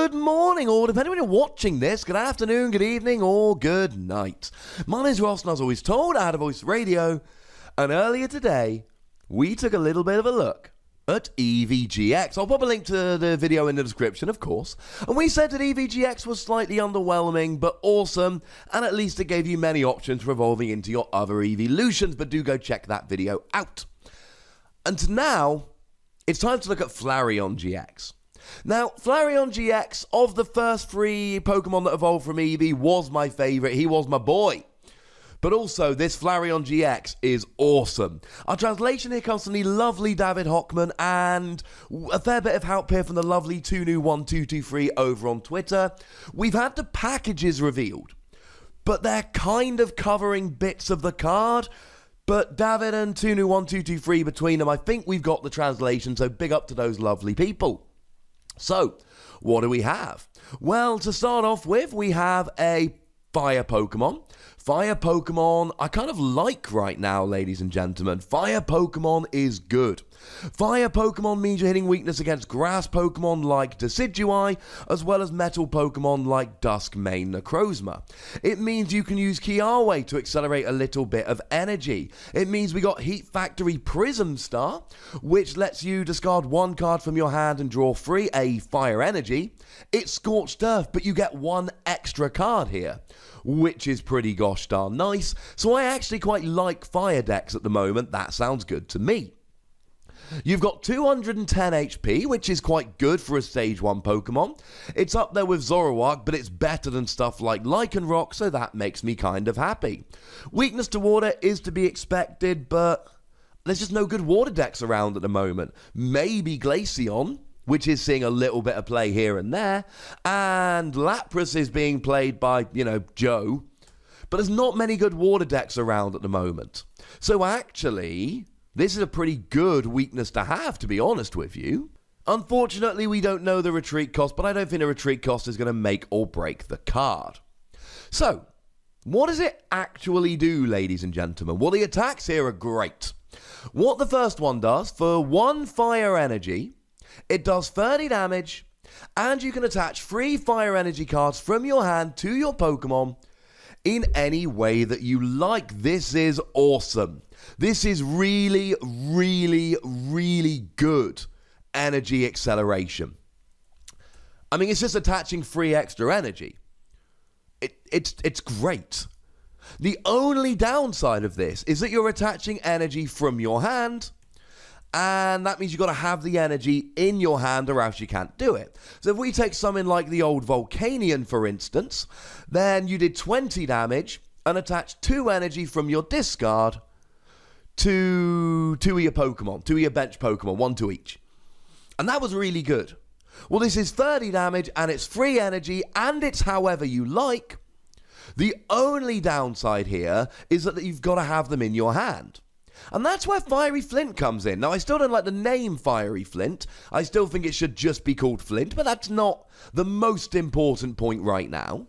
Good morning, or depending when you're watching this, good afternoon, good evening, or good night. My name's Ross, and as always told, I had a voice radio, and earlier today, we took a little bit of a look at EVGX. I'll pop a link to the video in the description, of course. And we said that EVGX was slightly underwhelming, but awesome, and at least it gave you many options for evolving into your other evolutions, but do go check that video out. And now, it's time to look at Flareon GX. Now, Flareon GX, of the first three Pokemon that evolved from Eevee, was my favourite. He was my boy. But also, this Flareon GX is awesome. Our translation here comes from the lovely David Hochmann, and a fair bit of help here from the lovely Tunu1223 over on Twitter. We've had the packages revealed, but they're kind of covering bits of the card. But David and Tunu1223, between them, I think we've got the translation, so big up to those lovely people. So, what do we have? Well, to start off with, we have a Fire Pokemon. Fire Pokemon, I kind of like right now, ladies and gentlemen. Fire Pokemon is good. Fire Pokemon means you're hitting weakness against Grass Pokemon like Decidueye, as well as Metal Pokemon like Duskmane Necrozma. It means you can use Kiawe to accelerate a little bit of energy. It means we got Heat Factory Prism Star, which lets you discard one card from your hand and draw free a Fire Energy. It's Scorched Earth, but you get one extra card here, which is pretty gosh darn nice. So I actually quite like fire decks at the moment. That sounds good to me. You've got 210 HP, which is quite good for a Stage 1 Pokemon. It's up there with Zoroark, but it's better than stuff like Lycanroc, so that makes me kind of happy. Weakness to water is to be expected, but there's just no good water decks around at the moment. Maybe Glaceon, which is seeing a little bit of play here and there, and Lapras is being played by, Joe, but there's not many good water decks around at the moment. So actually, this is a pretty good weakness to have, to be honest with you. Unfortunately, we don't know the retreat cost, but I don't think the retreat cost is going to make or break the card. So, what does it actually do, ladies and gentlemen? Well, the attacks here are great. What the first one does, for one fire energy, it does 30 damage, and you can attach 3 fire energy cards from your hand to your Pokemon in any way that you like. This is awesome. This is really, really, really good energy acceleration. I mean, it's just attaching 3 extra energy. It's great. The only downside of this is that you're attaching energy from your hand, and that means you've got to have the energy in your hand or else you can't do it. So if we take something like the old Volcanion, for instance, then you did 20 damage and attached 2 energy from your discard to 2 of your Pokemon, 2 of your bench Pokemon, 1 to each. And that was really good. Well, this is 30 damage and it's free energy and it's however you like. The only downside here is that you've got to have them in your hand. And that's where Fiery Flint comes in. Now, I still don't like the name Fiery Flint. I still think it should just be called Flint, but that's not the most important point right now.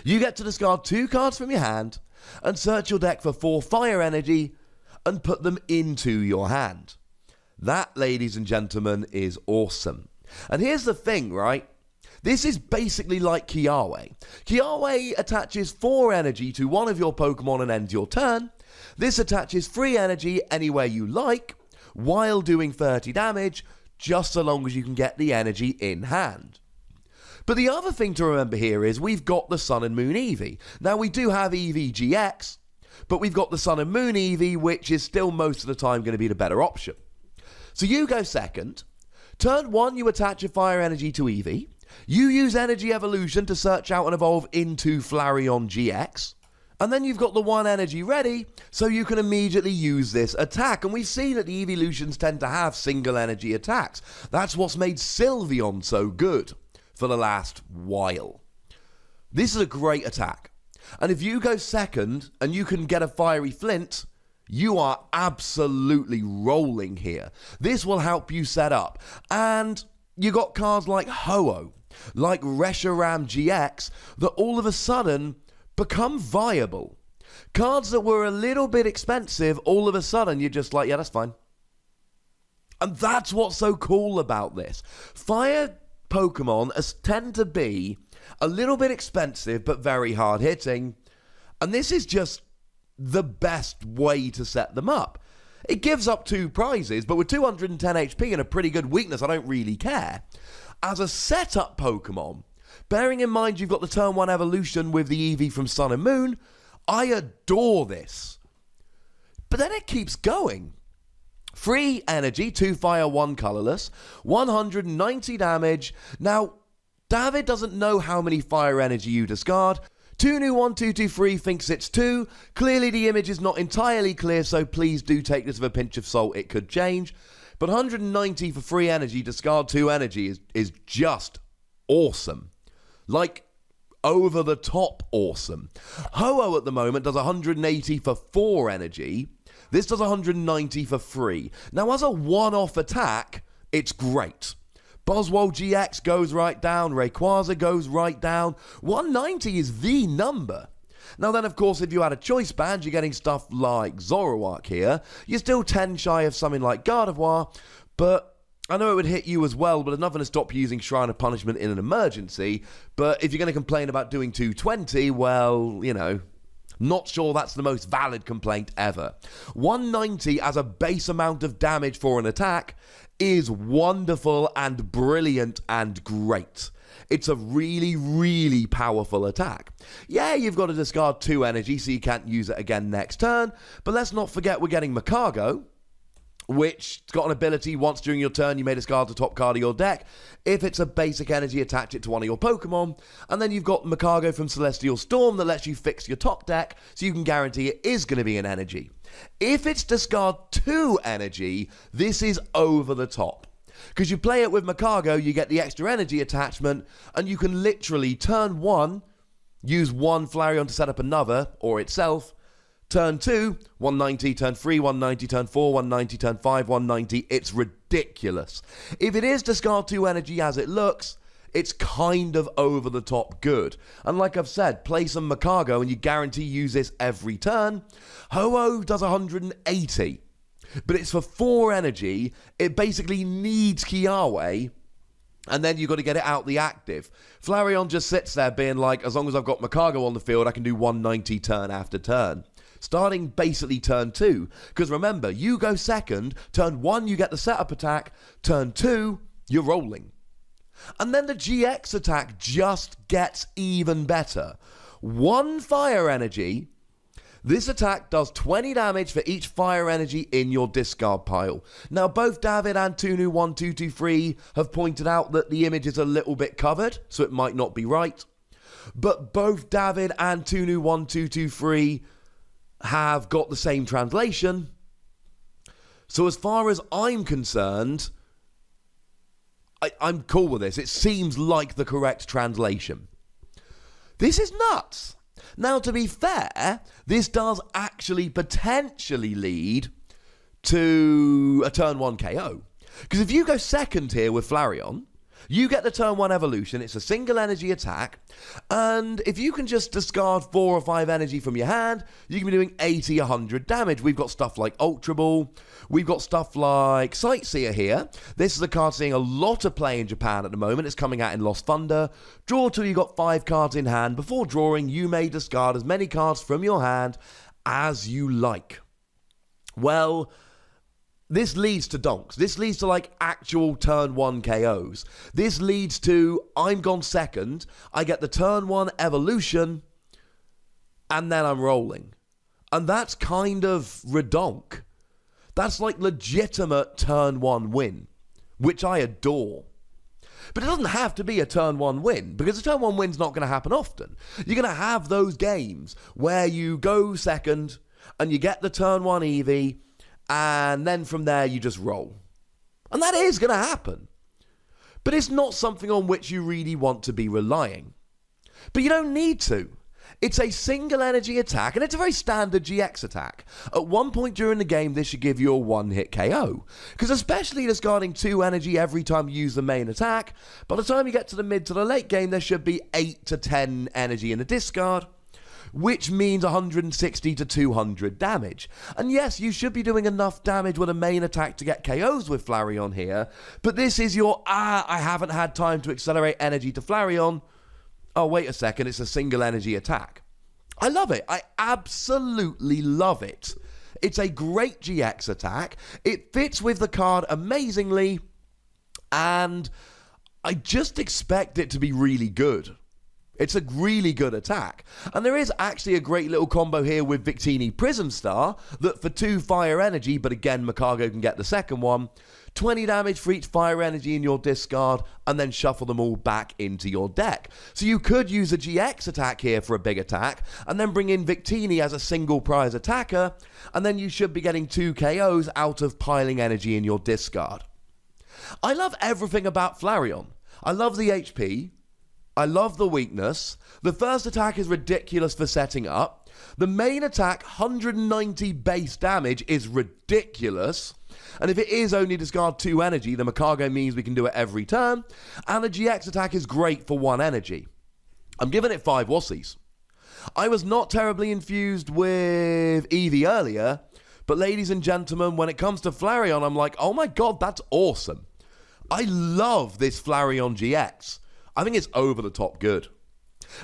You get to discard 2 cards from your hand and search your deck for 4 fire energy and put them into your hand. That, ladies and gentlemen, is awesome. And here's the thing, right? This is basically like Kiawe. Kiawe attaches 4 energy to one of your Pokemon and ends your turn. This attaches 3 energy anywhere you like, while doing 30 damage, just so long as you can get the energy in hand. But the other thing to remember here is we've got the Sun and Moon Eevee. Now, we do have EVGX, but we've got the Sun and Moon Eevee, which is still most of the time going to be the better option. So you go second. Turn 1, you attach a fire energy to Eevee. You use Energy Evolution to search out and evolve into Flareon GX. And then you've got the 1 energy ready, so you can immediately use this attack. And we've seen that the evolutions tend to have single energy attacks. That's what's made Sylveon so good for the last while. This is a great attack. And if you go second and you can get a Fiery Flint, you are absolutely rolling here. This will help you set up. And you got cards like Ho-Oh, like Reshiram GX, that all of a sudden become viable. Cards that were a little bit expensive, all of a sudden you're just like, yeah, that's fine. And that's what's so cool about this. Fire Pokemon tend to be a little bit expensive but very hard hitting, and this is just the best way to set them up. It gives up 2 prizes, but with 210 HP and a pretty good weakness, I don't really care. As a setup Pokemon, bearing in mind you've got the turn 1 evolution with the Eevee from Sun and Moon, I adore this. But then it keeps going. 3 energy, 2 fire, 1 colorless, 190 damage. Now, David doesn't know how many fire energy you discard. 2 new 1, 2, 2, 3 thinks it's 2. Clearly the image is not entirely clear, so please do take this with a pinch of salt, it could change. But 190 for 3 energy, discard 2 energy is just awesome. Like, over the top awesome. Ho-Oh at the moment does 180 for 4 energy. This does 190 for 3. Now, as a one-off attack, it's great. Boswell GX goes right down, Rayquaza goes right down. 190 is the number. Now then, of course, if you had a choice band, you're getting stuff like Zoroark here. You're still 10 shy of something like Gardevoir, but I know it would hit you as well, but it's not going to stop you using Shrine of Punishment in an emergency. But if you're going to complain about doing 220, well, you know, not sure that's the most valid complaint ever. 190 as a base amount of damage for an attack is wonderful and brilliant and great. It's a really, really powerful attack. Yeah, you've got to discard 2 energy, so you can't use it again next turn, but let's not forget we're getting Makago, which has got an ability once during your turn you may discard the top card of your deck. If it's a basic energy, attach it to one of your Pokemon. And then you've got Makago from Celestial Storm that lets you fix your top deck, so you can guarantee it is going to be an energy. If it's discard 2 energy, this is over the top. Because you play it with Makago, you get the extra energy attachment, and you can literally turn 1, use 1 Flareon to set up another, or itself. Turn 2, 190, turn 3, 190, turn 4, 190, turn 5, 190. It's ridiculous. If it is discard 2 energy as it looks, it's kind of over the top good. And like I've said, play some Makago and you guarantee use this every turn. Ho-Oh does 180, but it's for 4 energy. It basically needs Kiawe, and then you've got to get it out the active. Flareon just sits there being like, as long as I've got Makago on the field, I can do 190 turn after turn. Starting basically turn 2. Because remember, you go second. Turn 1, you get the setup attack. Turn 2, you're rolling. And then the GX attack just gets even better. 1 fire energy. This attack does 20 damage for each fire energy in your discard pile. Now, both David and Tunu1223 have pointed out that the image is a little bit covered, so it might not be right. But both David and Tunu1223 have got the same translation. So as far as I'm concerned, I'm cool with this. It seems like the correct translation. This is nuts. Now, to be fair, this does actually potentially lead to a turn 1 KO. Because if you go second here with Flareon, you get the turn 1 evolution. It's a single energy attack. And if you can just discard 4 or 5 energy from your hand, you can be doing 80, 100 damage. We've got stuff like Ultra Ball. We've got stuff like Sightseer here. This is a card seeing a lot of play in Japan at the moment. It's coming out in Lost Thunder. Draw till you got 5 cards in hand. Before drawing, you may discard as many cards from your hand as you like. Well, this leads to donks. This leads to like actual turn 1 KOs. This leads to I'm gone second. I get the turn 1 evolution and then I'm rolling. And that's kind of redonk. That's like legitimate turn 1 win, which I adore. But it doesn't have to be a turn 1 win, because a turn 1 win's not going to happen often. You're going to have those games where you go second and you get the turn 1 Eevee, and then from there you just roll. And that is going to happen. But it's not something on which you really want to be relying. But you don't need to. It's a single energy attack, and it's a very standard GX attack. At one point during the game, this should give you a one-hit KO. Because especially discarding 2 energy every time you use the main attack, by the time you get to the mid to the late game, there should be 8 to 10 energy in the discard. which means 160 to 200 damage. And yes, you should be doing enough damage with a main attack to get KOs with Flareon here, but this is your, I haven't had time to accelerate energy to Flareon. Oh, wait a second, it's a single energy attack. I love it. I absolutely love it. It's a great GX attack. It fits with the card amazingly, and I just expect it to be really good. It's a really good attack. And there is actually a great little combo here with Victini Prism Star that for 2 fire energy, but again, Makago can get the second one, 20 damage for each fire energy in your discard, and then shuffle them all back into your deck. So you could use a GX attack here for a big attack, and then bring in Victini as a single prize attacker, and then you should be getting 2 KOs out of piling energy in your discard. I love everything about Flareon. I love the HP. I love the weakness. The first attack is ridiculous for setting up. The main attack, 190 base damage, is ridiculous. And if it is only discard 2 energy, the Makago means we can do it every turn. And the GX attack is great for 1 energy. I'm giving it 5 wussies. I was not terribly infused with Eevee earlier, but ladies and gentlemen, when it comes to Flareon, I'm like, oh my god, that's awesome. I love this Flareon GX. I think it's over the top good.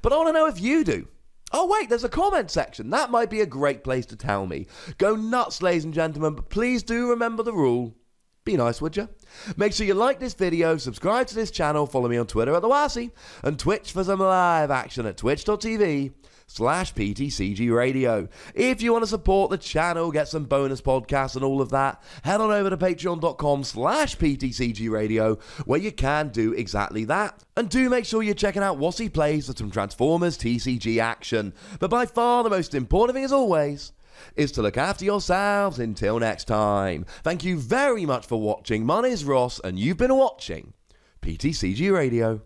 But I want to know if you do. Oh wait, there's a comment section. That might be a great place to tell me. Go nuts, ladies and gentlemen, but please do remember the rule. Be nice, would you? Make sure you like this video, subscribe to this channel, follow me on Twitter at @TheWassy, and Twitch for some live action at twitch.tv/PTCGRadio. If you want to support the channel, get some bonus podcasts and all of that, head on over to patreon.com/PTCGRadio, where you can do exactly that. And do make sure you're checking out Wassy Plays for some Transformers TCG action. But by far the most important thing, as always, is to look after yourselves until next time. Thank you very much for watching. My name is Ross, and you've been watching PTCG Radio.